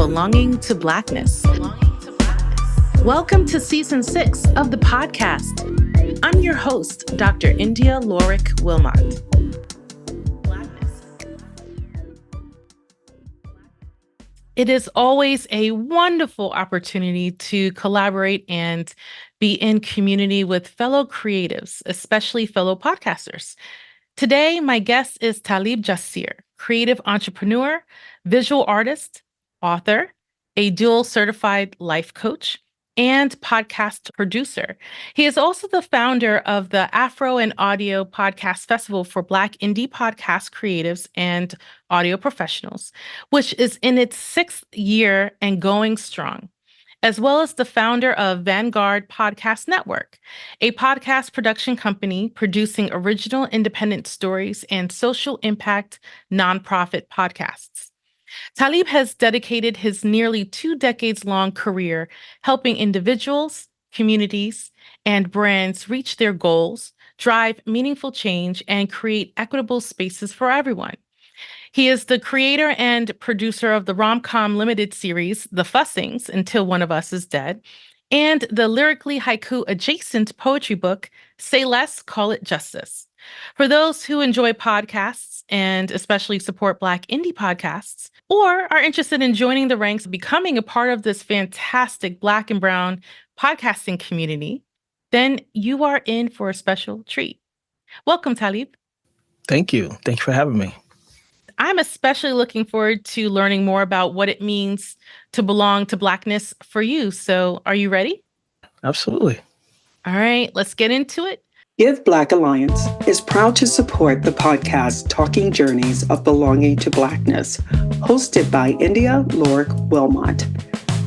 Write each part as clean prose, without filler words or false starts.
belonging to Blackness. Welcome to Season 6 of the podcast. I'm your host, Dr. Yndia Wilmot. It is always a wonderful opportunity to collaborate and be in community with fellow creatives, especially fellow podcasters. Today, my guest is Talib Jasir, creative entrepreneur, visual artist, author, a dual certified life coach, and podcast producer. He is also the founder of the Afro Audio Podcast Festival for Black indie podcast creatives and audio professionals, which is in its 6th year and going strong, as well as the founder of Vanguard Podcast Network, a podcast production company producing original independent stories and social impact nonprofit podcasts. Talib has dedicated his nearly 2 decades-long career helping individuals, communities, and brands reach their goals, drive meaningful change, and create equitable spaces for everyone. He is the creator and producer of the rom-com limited series, The Fussings, Until One of Us is Dead, and the lyrically haiku adjacent poetry book, Say Less, Call It Justice. For those who enjoy podcasts and especially support Black indie podcasts, or are interested in joining the ranks, becoming a part of this fantastic Black and Brown podcasting community, then you are in for a special treat. Welcome, Talib. Thank you. Thank you for having me. I'm especially looking forward to learning more about what it means to belong to Blackness for you. So are you ready? Absolutely. All right, let's get into it. Give Black Alliance is proud to support the podcast Talking Journeys of Belonging to Blackness, hosted by Yndia Wilmot.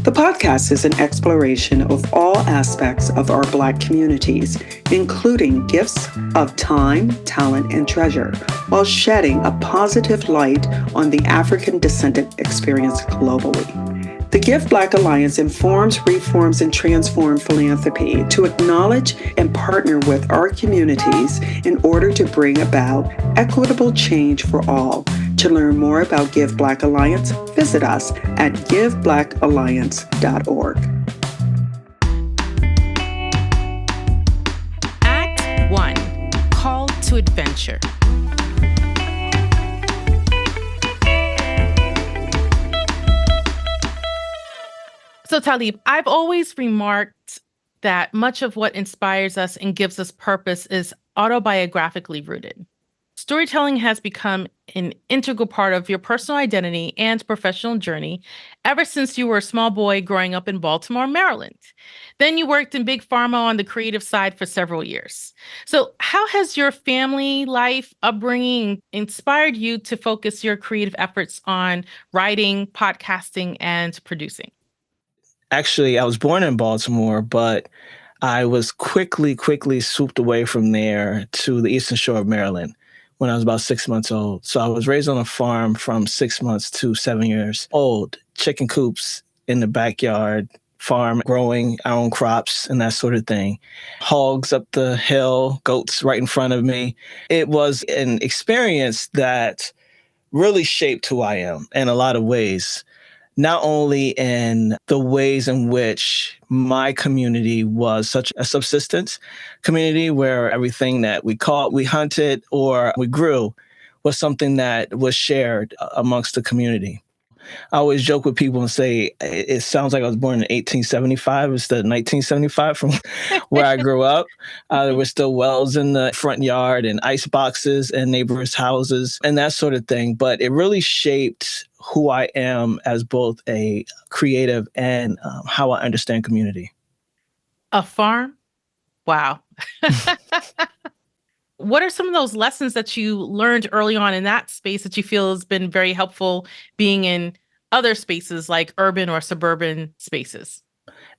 The podcast is an exploration of all aspects of our Black communities, including gifts of time, talent, and treasure, while shedding a positive light on the African descendant experience globally. The Give Black Alliance informs, reforms, and transforms philanthropy to acknowledge and partner with our communities in order to bring about equitable change for all. To learn more about Give Black Alliance, visit us at giveblackalliance.org. Act 1, Call to Adventure. So Talib, I've always remarked that much of what inspires us and gives us purpose is autobiographically rooted. Storytelling has become an integral part of your personal identity and professional journey ever since you were a small boy growing up in Baltimore, Maryland. Then you worked in Big Pharma on the creative side for several years. So how has your family life, upbringing inspired you to focus your creative efforts on writing, podcasting, and producing? Actually, I was born in Baltimore, but I was quickly swooped away from there to the Eastern Shore of Maryland when I was about 6 months old. So I was raised on a farm from 6 months to 7 years old, chicken coops in the backyard, farm, growing our own crops and that sort of thing. Hogs up the hill, goats right in front of me. It was an experience that really shaped who I am in a lot of ways. Not only in the ways in which my community was such a subsistence community where everything that we caught, we hunted, or we grew was something that was shared amongst the community. I always joke with people and say, it sounds like I was born in 1875 instead of 1975 from where I grew up. There were still wells in the front yard and ice boxes in neighbors' houses and that sort of thing. But it really shaped who I am as both a creative and how I understand community. A farm? Wow. What are some of those lessons that you learned early on in that space that you feel has been very helpful being in other spaces like urban or suburban spaces?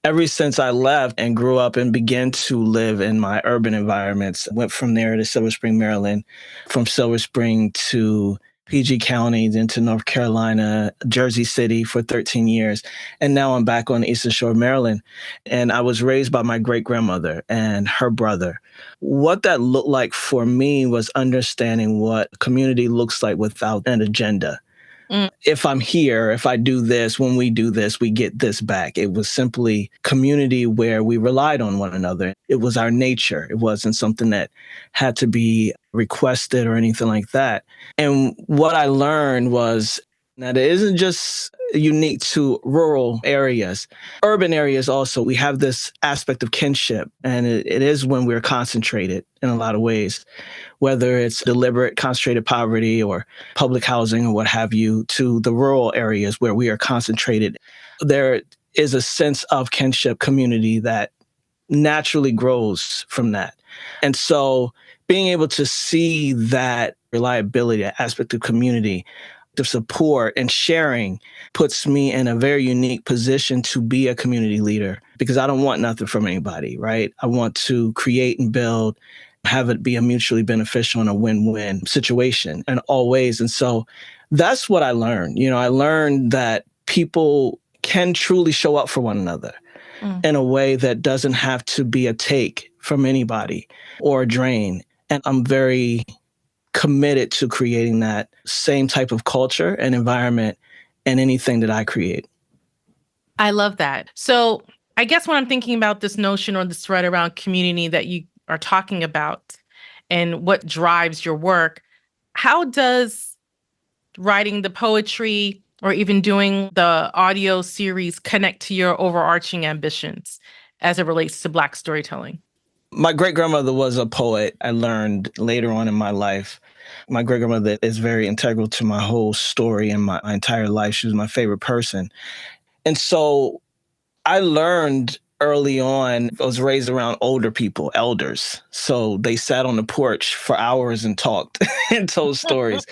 Ever since I left and grew up and began to live in my urban environments, went from there to Silver Spring, Maryland, from Silver Spring to PG County, then to North Carolina, Jersey City for 13 years. And now I'm back on the Eastern Shore of Maryland. And I was raised by my great-grandmother and her brother. What that looked like for me was understanding what community looks like without an agenda. If I'm here, if I do this, when we do this, we get this back. It was simply community where we relied on one another. It was our nature. It wasn't something that had to be requested or anything like that. And what I learned was that it isn't just unique to rural areas. Urban areas also, we have this aspect of kinship, and it is when we're concentrated in a lot of ways, whether it's deliberate concentrated poverty or public housing or what have you, to the rural areas where we are concentrated. There is a sense of kinship community that naturally grows from that. And so being able to see that reliability, that aspect of community, the support and sharing puts me in a very unique position to be a community leader, because I don't want nothing from anybody, right? I want to create and build, have it be a mutually beneficial and a win-win situation in all ways. And so that's what I learned. I learned that people can truly show up for one another in a way that doesn't have to be a take from anybody or a drain. And I'm very committed to creating that same type of culture and environment in anything that I create. I love that. So I guess when I'm thinking about this notion or this thread around community that you are talking about and what drives your work, how does writing the poetry or even doing the audio series connect to your overarching ambitions as it relates to Black storytelling? My great-grandmother was a poet. I learned later on in my life. My great-grandmother is very integral to my whole story and my entire life. She was my favorite person. And so I learned early on, I was raised around older people, elders. So they sat on the porch for hours and talked and told stories.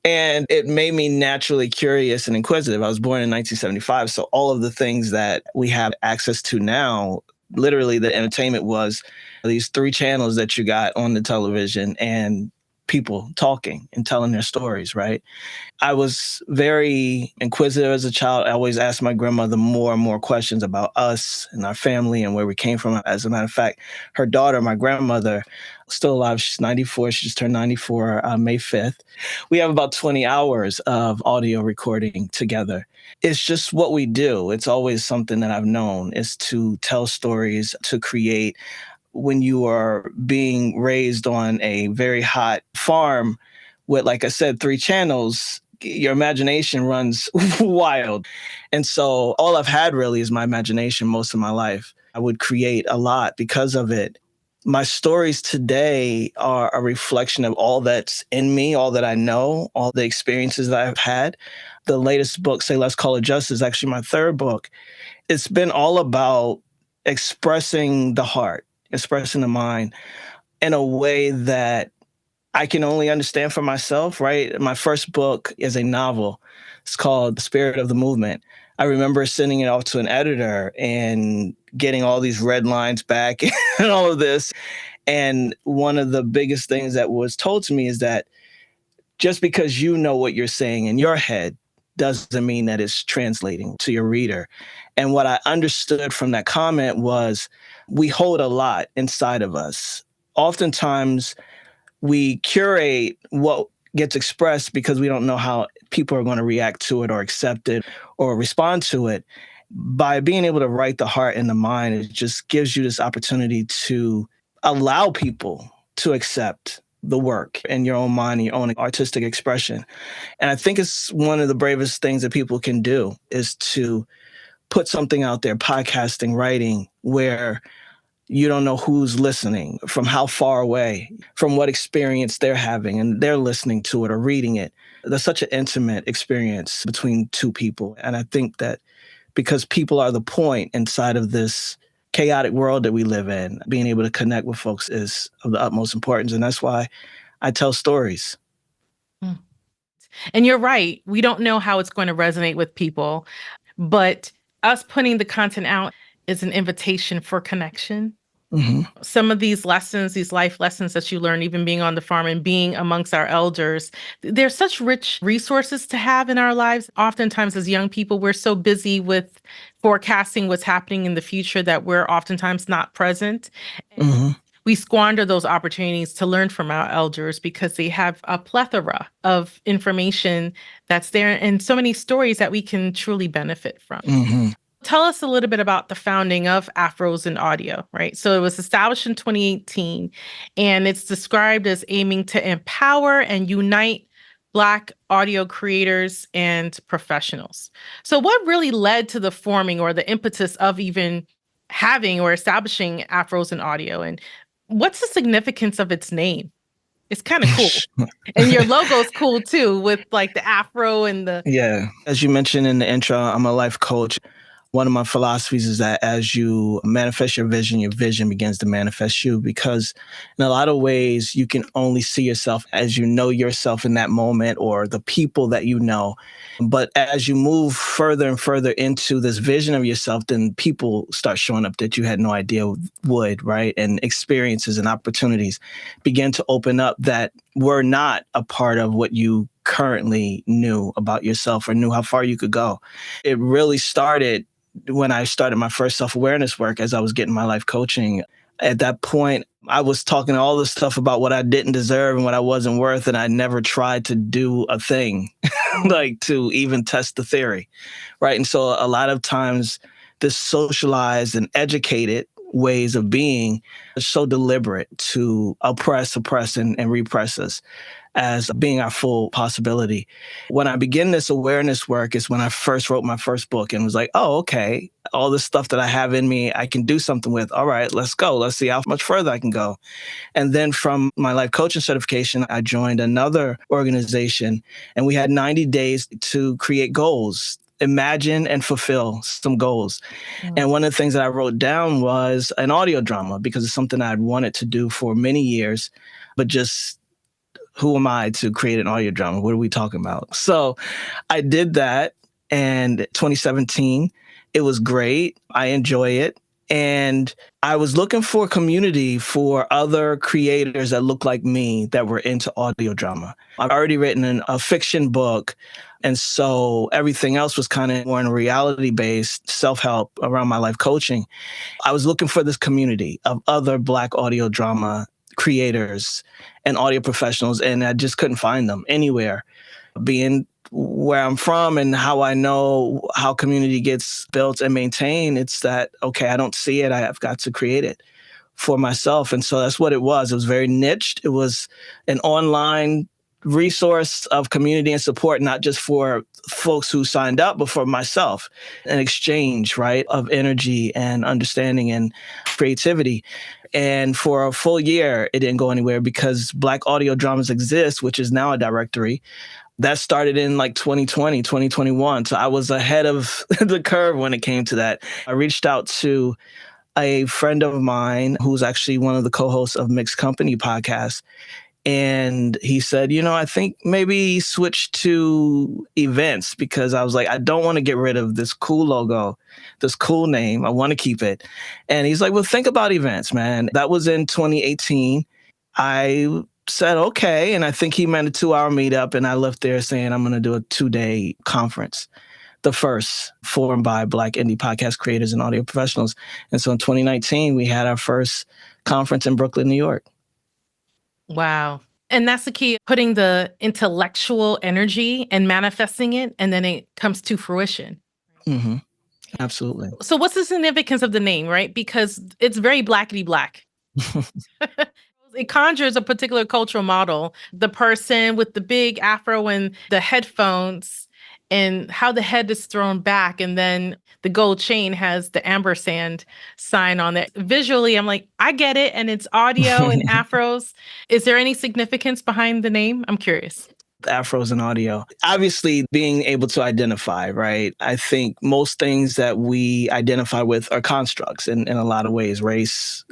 And it made me naturally curious and inquisitive. I was born in 1975. So all of the things that we have access to now, literally the entertainment was these 3 channels that you got on the television and people talking and telling their stories, right? I was very inquisitive as a child. I always asked my grandmother more and more questions about us and our family and where we came from. As a matter of fact, her daughter, my grandmother, still alive. She's 94. She just turned 94 on May 5th. We have about 20 hours of audio recording together. It's just what we do. It's always something that I've known, is to tell stories, to create. When you are being raised on a very hot farm with, like I said, 3 channels, your imagination runs wild. And so all I've had really is my imagination most of my life. I would create a lot because of it. My stories today are a reflection of all that's in me, all that I know, all the experiences that I've had. The latest book, Say Less, Call It Justice, is actually my 3rd book. It's been all about expressing the heart, expressing the mind in a way that I can only understand for myself, right? My first book is a novel. It's called The Spirit of the Movement. I remember sending it off to an editor and getting all these red lines back and all of this. And one of the biggest things that was told to me is that just because you know what you're saying in your head doesn't mean that it's translating to your reader. And what I understood from that comment was we hold a lot inside of us. Oftentimes, we curate what gets expressed because we don't know how people are going to react to it or accept it or respond to it. By being able to write the heart and the mind, it just gives you this opportunity to allow people to accept the work in your own mind, your own artistic expression. And I think it's one of the bravest things that people can do, is to put something out there, podcasting, writing, where you don't know who's listening, from how far away, from what experience they're having, and they're listening to it or reading it. That's such an intimate experience between 2 people. And I think that because people are the point inside of this chaotic world that we live in, being able to connect with folks is of the utmost importance. And that's why I tell stories. And you're right. We don't know how it's going to resonate with people, but us putting the content out is an invitation for connection. Mm-hmm. Some of these lessons, these life lessons that you learn, even being on the farm and being amongst our elders, they're such rich resources to have in our lives. Oftentimes as young people, we're so busy with forecasting what's happening in the future that we're oftentimes not present. Mm-hmm. we squander those opportunities to learn from our elders because they have a plethora of information that's there and so many stories that we can truly benefit from. Mm-hmm. Tell us a little bit about the founding of Afros in Audio, right? So it was established in 2018, and it's described as aiming to empower and unite Black audio creators and professionals. So what really led to the forming or the impetus of even having or establishing Afros in Audio? And what's the significance of its name? It's kind of cool. And your logo's cool too, with like the afro and the... Yeah. As you mentioned in the intro, I'm a life coach. One of my philosophies is that as you manifest your vision begins to manifest you, because in a lot of ways, you can only see yourself as you know yourself in that moment or the people that you know. But as you move further and further into this vision of yourself, then people start showing up that you had no idea would, right? And experiences and opportunities begin to open up that were not a part of what you currently knew about yourself or knew how far you could go. It really started when I started my first self-awareness work as I was getting my life coaching. At that point, I was talking all this stuff about what I didn't deserve and what I wasn't worth, and I never tried to do a thing like to even test the theory, right? And so a lot of times this socialized and educated ways of being are so deliberate to oppress, suppress, and repress us as being our full possibility. When I begin this awareness work is when I first wrote my first book and was like, oh, okay, all this stuff that I have in me, I can do something with. All right, let's go. Let's see how much further I can go. And then from my life coaching certification, I joined another organization and we had 90 days to create goals, imagine and fulfill some goals. Mm. And one of the things that I wrote down was an audio drama because it's something I'd wanted to do for many years, but just who am I to create an audio drama? What are we talking about? So I did that, and 2017, it was great. I enjoy it. And I was looking for a community for other creators that look like me that were into audio drama. I've already written a fiction book. And so everything else was kind of more in reality-based self-help around my life coaching. I was looking for this community of other Black audio drama creators and audio professionals, and I just couldn't find them anywhere. Being where I'm from and how I know how community gets built and maintained, it's that, okay, I don't see it. I have got to create it for myself. And so that's what it was. It was very niched. It was an online resource of community and support, not just for folks who signed up, but for myself, an exchange, right, of energy and understanding and creativity. And for a full year, it didn't go anywhere because Black Audio Dramas Exist, which is now a directory. That started in like 2020, 2021. So I was ahead of the curve when it came to that. I reached out to a friend of mine who's actually one of the co-hosts of Mixed Company podcast. And he said, I think maybe switch to events, because I was like, I don't want to get rid of this cool logo, this cool name. I want to keep it. And he's like, well, think about events, man. That was in 2018. I said, okay. And I think he meant a 2-hour meetup. And I left there saying, I'm going to do a 2-day conference, the first formed by Black indie podcast creators and audio professionals. And so in 2019, we had our first conference in Brooklyn, New York. Wow. And that's the key, putting the intellectual energy and manifesting it, and then it comes to fruition. Mm-hmm. Absolutely. So what's the significance of the name, right? Because it's very blackety black. It conjures a particular cultural model. The person with the big afro and the headphones and how the head is thrown back. And then the gold chain has the ampersand sign on it. Visually, I'm like, I get it. And it's audio and afros. Is there any significance behind the name? I'm curious. Afros and audio. Obviously, being able to identify, right? I think most things that we identify with are constructs in a lot of ways, race,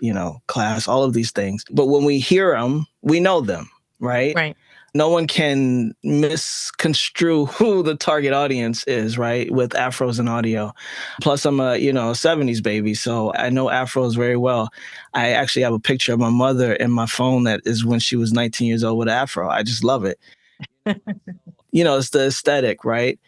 class, all of these things. But when we hear them, we know them, right? Right. No one can misconstrue who the target audience is, right? With afros and audio. Plus, I'm a 70s baby, so I know afros very well. I actually have a picture of my mother in my phone that is when she was 19 years old with an afro. I just love it. it's the aesthetic, right?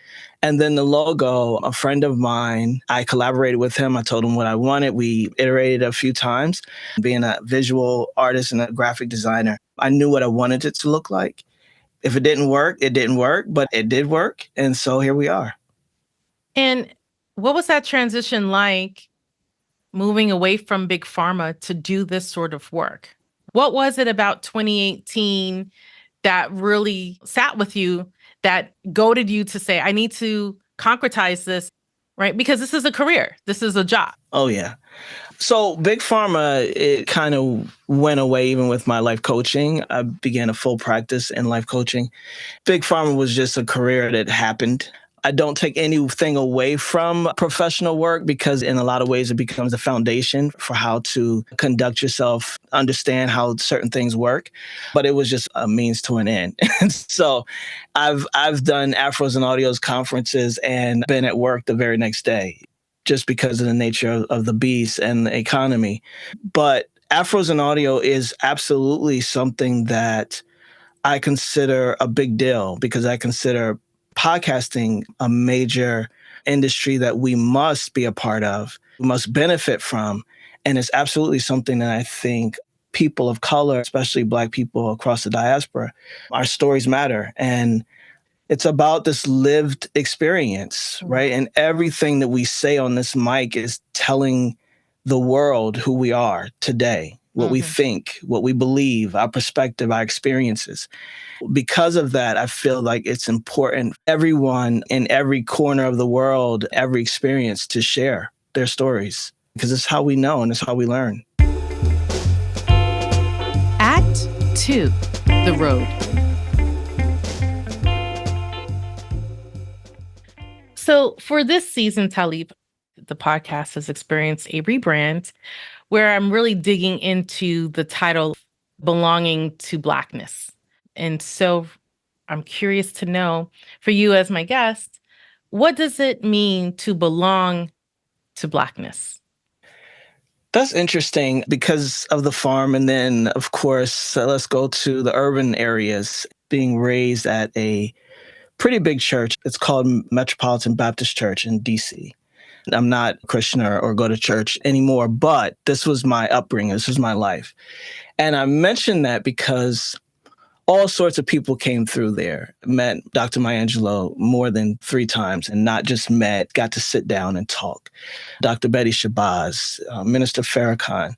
And then the logo, a friend of mine, I collaborated with him. I told him what I wanted. We iterated a few times. Being a visual artist and a graphic designer, I knew what I wanted it to look like. If it didn't work, it didn't work, but it did work. And so here we are. And what was that transition like, moving away from Big Pharma to do this sort of work? What was it about 2018 that really sat with you, that goaded you to say, I need to concretize this, right? Because this is a career. This is a job. Oh, yeah. So Big Pharma, it kind of went away even with my life coaching. I began a full practice in life coaching. Big Pharma was just a career that happened. I don't take anything away from professional work because in a lot of ways it becomes the foundation for how to conduct yourself, understand how certain things work. But it was just a means to an end. And so I've done Afros and Audios conferences and been at work the very next day just because of the nature of the beast and the economy. But Afros and Audio is absolutely something that I consider a big deal because I consider podcasting a major industry that we must be a part of, we must benefit from. And it's absolutely something that I think people of color, especially Black people across the diaspora, our stories matter. And it's about this lived experience, right? And everything that we say on this mic is telling the world who we are today, what we think, what we believe, our perspective, our experiences. Because of that, I feel like it's important everyone in every corner of the world, every experience to share their stories because it's how we know and it's how we learn. Act 2, The Road. So for this season, Talib, the podcast has experienced a rebrand where I'm really digging into the title, Belonging to Blackness. And so I'm curious to know, for you as my guest, what does it mean to belong to Blackness? That's interesting because of the farm. And then, of course, let's go to the urban areas. Being raised at a pretty big church. It's called Metropolitan Baptist Church in D.C. I'm not a Christian or go to church anymore, but this was my upbringing. This was my life. And I mention that because all sorts of people came through there. Met Dr. Maya Angelou more than 3 times, and not just met, got to sit down and talk. Dr. Betty Shabazz, Minister Farrakhan,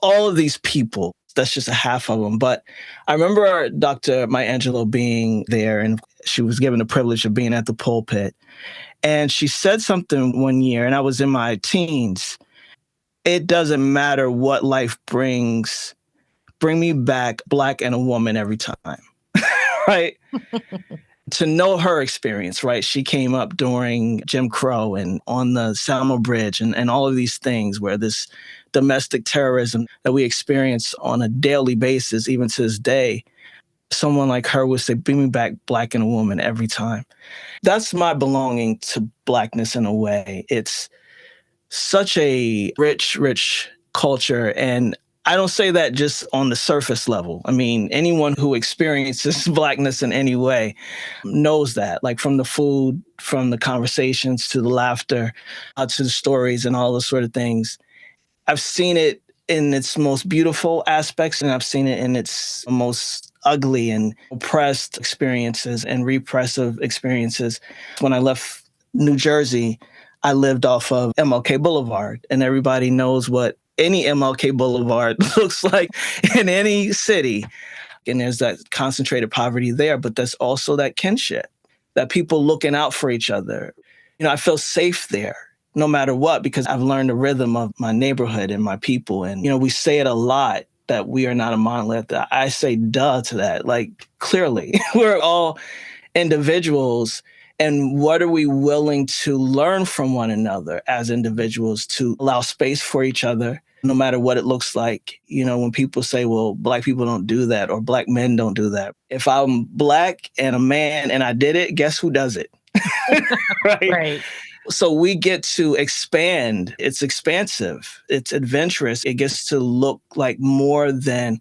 all of these people. That's just a half of them. But I remember Dr. Maya Angelou being there, and she was given the privilege of being at the pulpit. And she said something one year, and I was in my teens. It doesn't matter what life brings. Bring me back Black and a woman every time, right? To know her experience, right? She came up during Jim Crow and on the Selma Bridge and all of these things where this domestic terrorism that we experience on a daily basis, even to this day, someone like her would say, bring me back Black and a woman every time. That's my belonging to Blackness in a way. It's such a rich, rich culture. And I don't say that just on the surface level. I mean, anyone who experiences Blackness in any way knows that, like from the food, from the conversations, to the laughter, to the stories and all those sort of things. I've seen it in its most beautiful aspects, and I've seen it in its most ugly and oppressed experiences and repressive experiences. When I left New Jersey, I lived off of MLK Boulevard, and everybody knows what any MLK Boulevard looks like in any city. And there's that concentrated poverty there, but there's also that kinship, that people looking out for each other. I feel safe there no matter what, because I've learned the rhythm of my neighborhood and my people. And, we say it a lot that we are not a monolith. I say duh to that, like clearly. We're all individuals. And what are we willing to learn from one another as individuals to allow space for each other, no matter what it looks like? When people say, well, Black people don't do that or Black men don't do that. If I'm Black and a man and I did it, guess who does it? Right. So we get to expand. It's expansive. It's adventurous. It gets to look like more than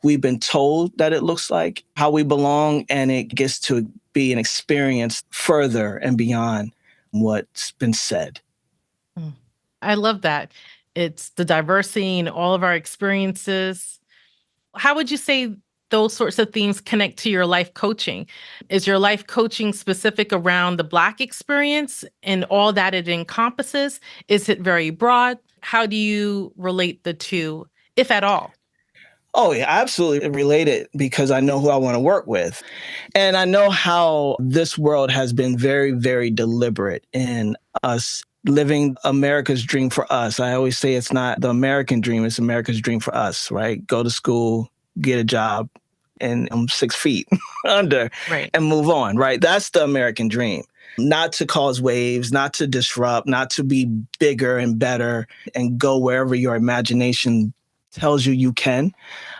we've been told that it looks like, how we belong. And it gets to be an experience further and beyond what's been said. I love that. It's the diversity in all of our experiences. How would you say those sorts of things connect to your life coaching? Is your life coaching specific around the Black experience and all that it encompasses? Is it very broad? How do you relate the two, if at all? Oh, yeah, absolutely related because I know who I want to work with. And I know how this world has been very, very deliberate in us living America's dream for us. I always say it's not the American dream, it's America's dream for us, right? Go to school, get a job, and I'm 6 feet under Right. and move on, right? That's the American dream. Not to cause waves, not to disrupt, not to be bigger and better and go wherever your imagination tells you can.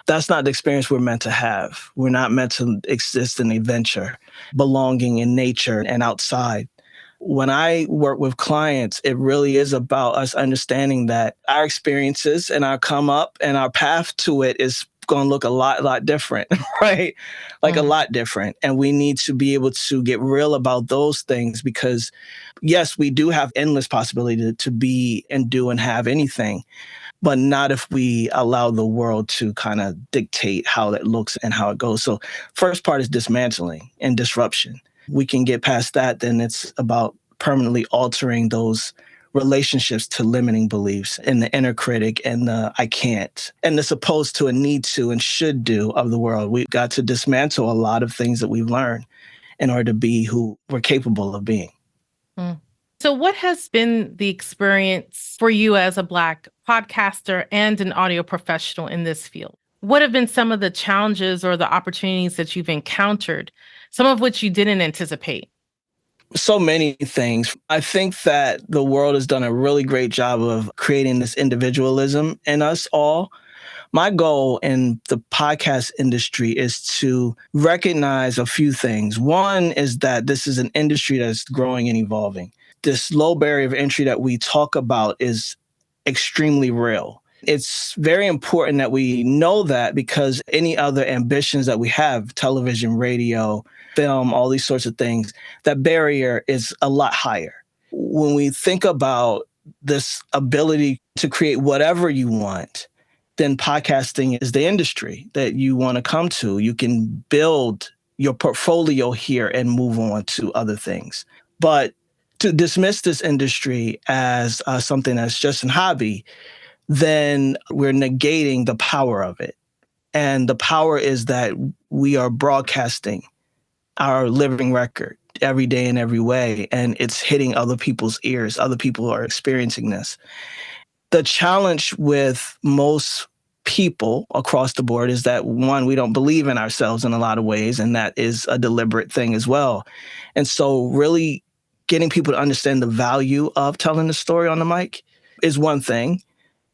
That's not the experience we're meant to have. We're not meant to exist in adventure, belonging in nature and outside. When I work with clients, it really is about us understanding that our experiences and our come up and our path to it is going to look a lot different, right? Like a lot different. And we need to be able to get real about those things because, yes, we do have endless possibility to be and do and have anything, but not if we allow the world to kind of dictate how it looks and how it goes. So first part is dismantling and disruption. We can get past that, then it's about permanently altering those relationships to limiting beliefs and the inner critic and the I can't and the supposed to and need to and should do of the world. We've got to dismantle a lot of things that we've learned in order to be who we're capable of being. So what has been the experience for you as a Black podcaster and an audio professional in this field? What have been some of the challenges or the opportunities that you've encountered, some of which you didn't anticipate? So many things. I think that the world has done a really great job of creating this individualism in us all. My goal in the podcast industry is to recognize a few things. One is that this is an industry that's growing and evolving. This low barrier of entry that we talk about is extremely real. It's very important that we know that because any other ambitions that we have, television, radio, film, all these sorts of things, that barrier is a lot higher. When we think about this ability to create whatever you want, then podcasting is the industry that you want to come to. You can build your portfolio here and move on to other things. But to dismiss this industry as something that's just a hobby, then we're negating the power of it. And the power is that we are broadcasting our living record every day in every way, and it's hitting other people's ears. Other people are experiencing this. The challenge with most people across the board is that, one, we don't believe in ourselves in a lot of ways, and that is a deliberate thing as well. And so really getting people to understand the value of telling the story on the mic is one thing.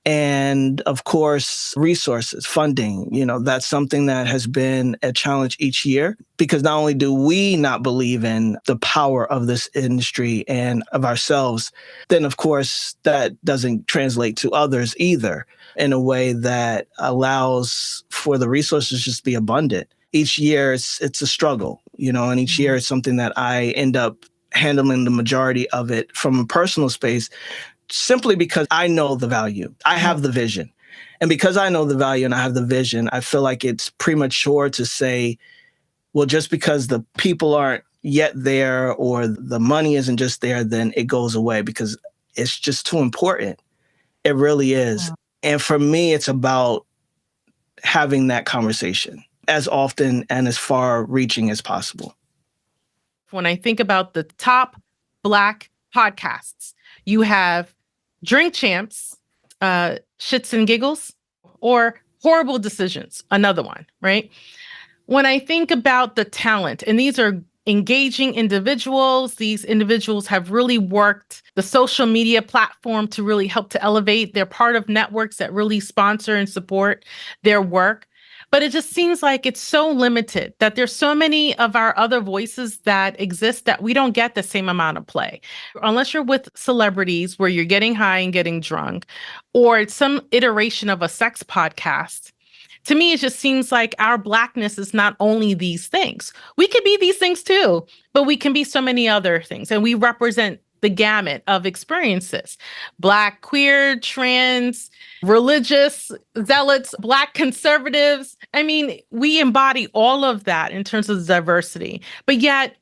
And of course, resources, funding, that's something that has been a challenge each year because not only do we not believe in the power of this industry and of ourselves, then of course that doesn't translate to others either in a way that allows for the resources just to be abundant. Each year it's a struggle, and each year it's something that I end up handling the majority of it from a personal space, simply because I know the value. I have the vision. And because I know the value and I have the vision, I feel like it's premature to say, well, just because the people aren't yet there or the money isn't just there, then it goes away because it's just too important. It really is. Wow. And for me, it's about having that conversation as often and as far reaching as possible. When I think about the top Black podcasts, you have Drink Champs, Shits and Giggles, or Horrible Decisions, another one, right? When I think about the talent, and these are engaging individuals, these individuals have really worked the social media platform to really help to elevate. They're part of networks that really sponsor and support their work. But it just seems like it's so limited that there's so many of our other voices that exist that we don't get the same amount of play. Unless you're with celebrities where you're getting high and getting drunk, or it's some iteration of a sex podcast, To me, it just seems like our Blackness is not only these things. We could be these things too, but we can be so many other things. And we represent the gamut of experiences: Black, queer, trans, religious, zealots, Black conservatives. I mean, we embody all of that in terms of diversity. But yet,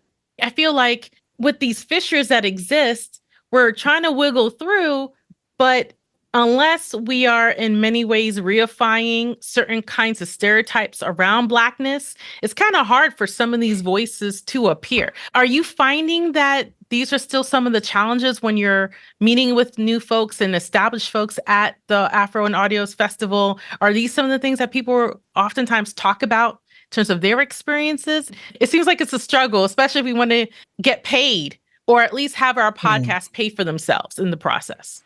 I feel like with these fissures that exist, we're trying to wiggle through, but unless we are in many ways reifying certain kinds of stereotypes around Blackness, it's kind of hard for some of these voices to appear. Are you finding that these are still some of the challenges when you're meeting with new folks and established folks at the Afro and Audios Festival? Are these some of the things that people oftentimes talk about in terms of their experiences? It seems like it's a struggle, especially if we want to get paid or at least have our podcast pay for themselves in the process.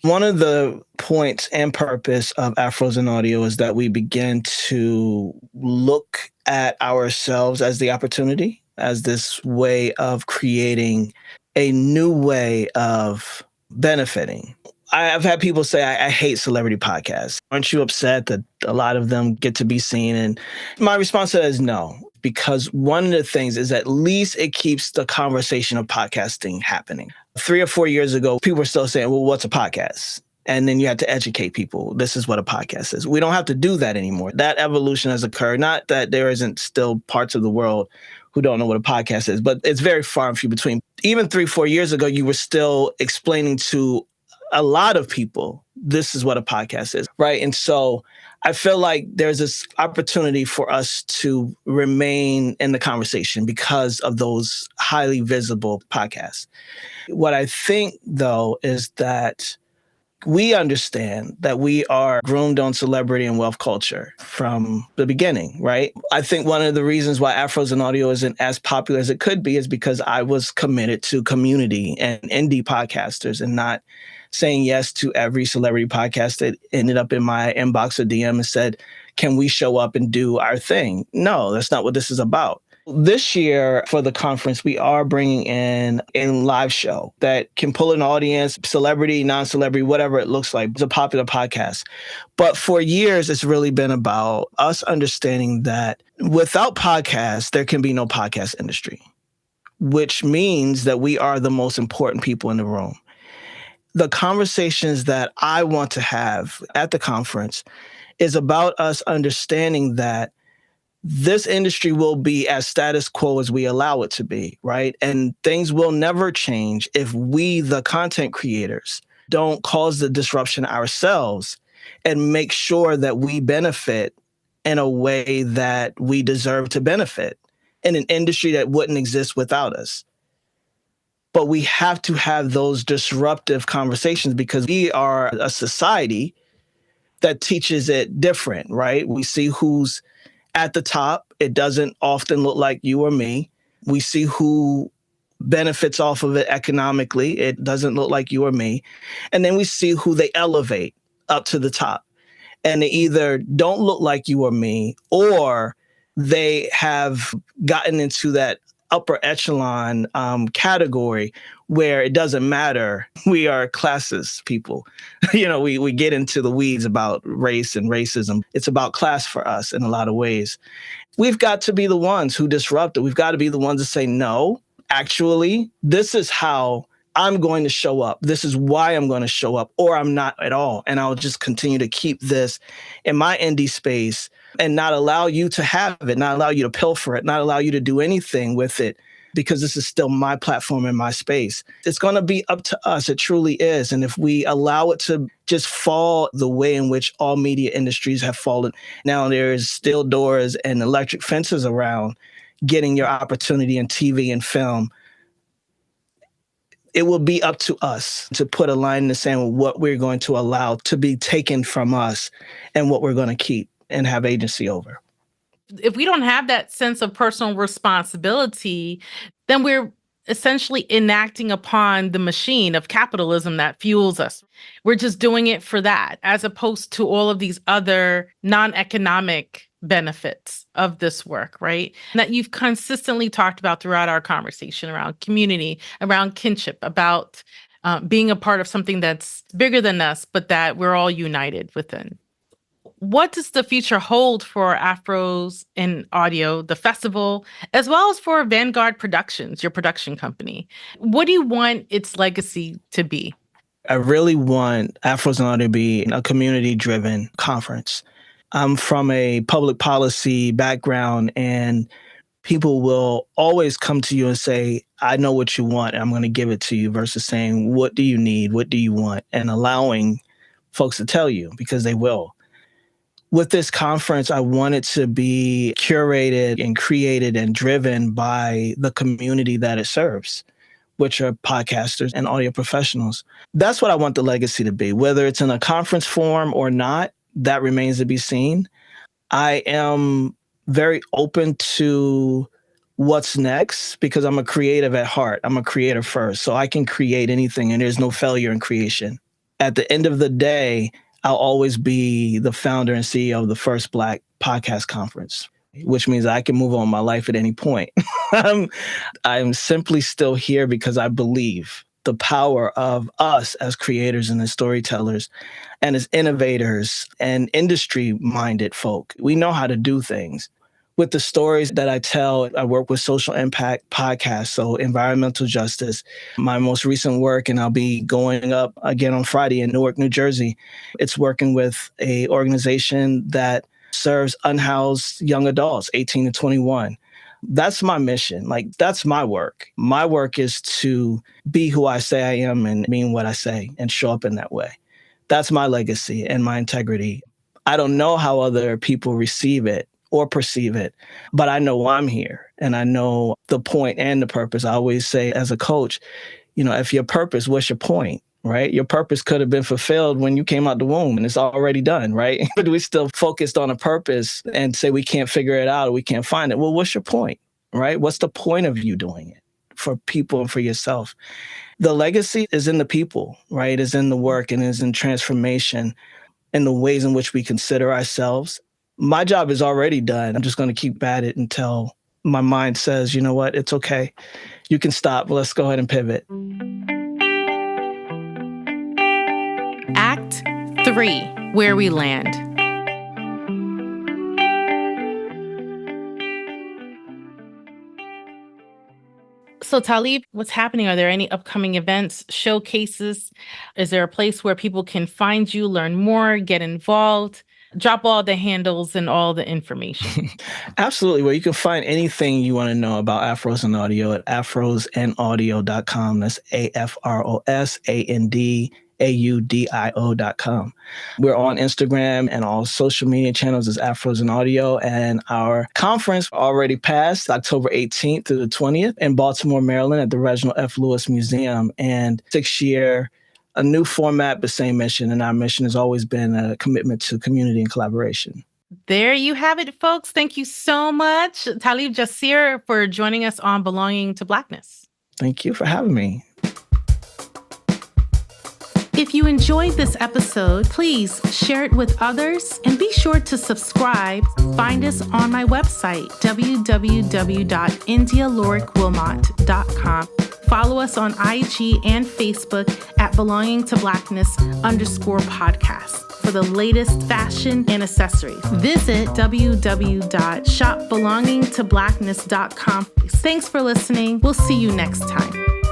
One of the points and purpose of Afros and Audio is that we begin to look at ourselves as the opportunity, as this way of creating a new way of benefiting. I've had people say, I hate celebrity podcasts. Aren't you upset that a lot of them get to be seen? And my response to that is no, because one of the things is at least it keeps the conversation of podcasting happening. 3 or 4 years ago, people were still saying, well, what's a podcast? And then you had to educate people. This is what a podcast is. We don't have to do that anymore. That evolution has occurred. Not that there isn't still parts of the world who don't know what a podcast is, but it's very far and few between. Even 3, 4 years ago, you were still explaining to a lot of people, this is what a podcast is, right? And so I feel like there's this opportunity for us to remain in the conversation because of those highly visible podcasts. What I think, though, is that we understand that we are groomed on celebrity and wealth culture from the beginning, right? I think one of the reasons why Afros and Audio isn't as popular as it could be is because I was committed to community and indie podcasters and not saying yes to every celebrity podcast that ended up in my inbox or DM and said, can we show up and do our thing? No, that's not what this is about. This year for the conference, we are bringing in a live show that can pull an audience, celebrity, non-celebrity, whatever it looks like. It's a popular podcast. But for years, it's really been about us understanding that without podcasts, there can be no podcast industry, which means that we are the most important people in the room. The conversations that I want to have at the conference is about us understanding that this industry will be as status quo as we allow it to be, right? And things will never change if we, the content creators, don't cause the disruption ourselves and make sure that we benefit in a way that we deserve to benefit in an industry that wouldn't exist without us. But we have to have those disruptive conversations because we are a society that teaches it different, right? We see who's at the top. It doesn't often look like you or me. We see who benefits off of it economically. It doesn't look like you or me. And then we see who they elevate up to the top. And they either don't look like you or me, or they have gotten into that upper echelon category where it doesn't matter. We are classist people. We get into the weeds about race and racism. It's about class for us in a lot of ways. We've got to be the ones who disrupt it. We've got to be the ones to say, no, actually, this is how I'm going to show up. This is why I'm going to show up, or I'm not at all. And I'll just continue to keep this in my indie space and not allow you to have it, not allow you to pilfer it, not allow you to do anything with it, because this is still my platform and my space. It's going to be up to us. It truly is. And if we allow it to just fall the way in which all media industries have fallen, now there's steel doors and electric fences around getting your opportunity in TV and film. It will be up to us to put a line in the sand with what we're going to allow to be taken from us and what we're going to keep and have agency over. If we don't have that sense of personal responsibility, then we're essentially enacting upon the machine of capitalism that fuels us. We're just doing it for that, as opposed to all of these other non-economic benefits of this work, right? That you've consistently talked about throughout our conversation around community, around kinship, about being a part of something that's bigger than us, but that we're all united within. What does the future hold for Afros in Audio, the festival, as well as for Vanguard Productions, your production company? What do you want its legacy to be? I really want Afros in Audio to be a community-driven conference. I'm from a public policy background, and people will always come to you and say, I know what you want, and I'm going to give it to you, versus saying, what do you need? What do you want? And allowing folks to tell you, because they will. With this conference, I want it to be curated and created and driven by the community that it serves, which are podcasters and audio professionals. That's what I want the legacy to be. Whether it's in a conference form or not, that remains to be seen. I am very open to what's next because I'm a creative at heart. I'm a creator first, so I can create anything, and there's no failure in creation. At the end of the day, I'll always be the founder and CEO of the first Black podcast conference, which means I can move on my life at any point. I'm simply still here because I believe the power of us as creators and as storytellers and as innovators and industry-minded folk. We know how to do things. With the stories that I tell, I work with social impact podcasts, so environmental justice. My most recent work, and I'll be going up again on Friday in Newark, New Jersey. It's working with an organization that serves unhoused young adults, 18 to 21. That's my mission. That's my work. My work is to be who I say I am and mean what I say and show up in that way. That's my legacy and my integrity. I don't know how other people receive it or perceive it, but I know I'm here and I know the point and the purpose. I always say as a coach, if your purpose, what's your point, right? Your purpose could have been fulfilled when you came out the womb and it's already done, right? But we still focused on a purpose and say we can't figure it out or we can't find it. Well, what's your point, right? What's the point of you doing it for people and for yourself? The legacy is in the people, right? Is in the work and is in transformation in the ways in which we consider ourselves. My job is already done. I'm just going to keep at it until my mind says, you know what, it's okay. You can stop. Let's go ahead and pivot. Act 3, Where We Land. So Talib, what's happening? Are there any upcoming events, showcases? Is there a place where people can find you, learn more, get involved? Drop all the handles and all the information. Absolutely. Well, you can find anything you want to know about Afros in Audio at afrosandaudio.com. That's AFROSANDAUDIO.com. We're on Instagram and all social media channels as Afros in Audio. And our conference already passed October 18th to the 20th in Baltimore, Maryland at the Reginald F. Lewis Museum. And 6-year a new format, but same mission. And our mission has always been a commitment to community and collaboration. There you have it, folks. Thank you so much, Talib Jasir, for joining us on Belonging to Blackness. Thank you for having me. If you enjoyed this episode, please share it with others and be sure to subscribe. Find us on my website, www.indialoricwilmot.com. Follow us on IG and Facebook at belongingtoblackness_podcast for the latest fashion and accessories. Visit www.shopbelongingtoblackness.com. Thanks for listening. We'll see you next time.